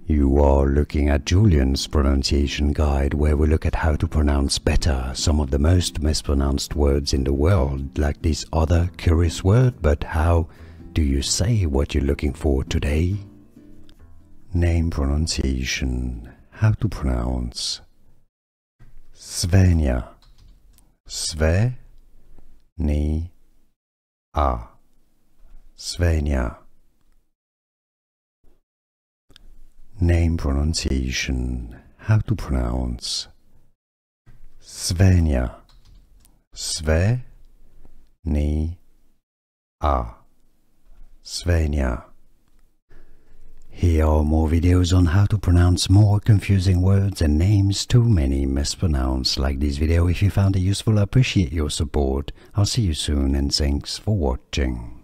You are looking at Julian's pronunciation guide, where we look at how to pronounce better some of the most mispronounced words in the world, like this other curious word. But how do you say what you're looking for today? Name pronunciation. How to pronounce Svenja. Svenja. Svenja. Name pronunciation. How to pronounce Svenja. Svenja. Svenja. Here are more videos on how to pronounce more confusing words and names too many mispronounced. Like this video if you found it useful. I appreciate your support. I'll see you soon and thanks for watching.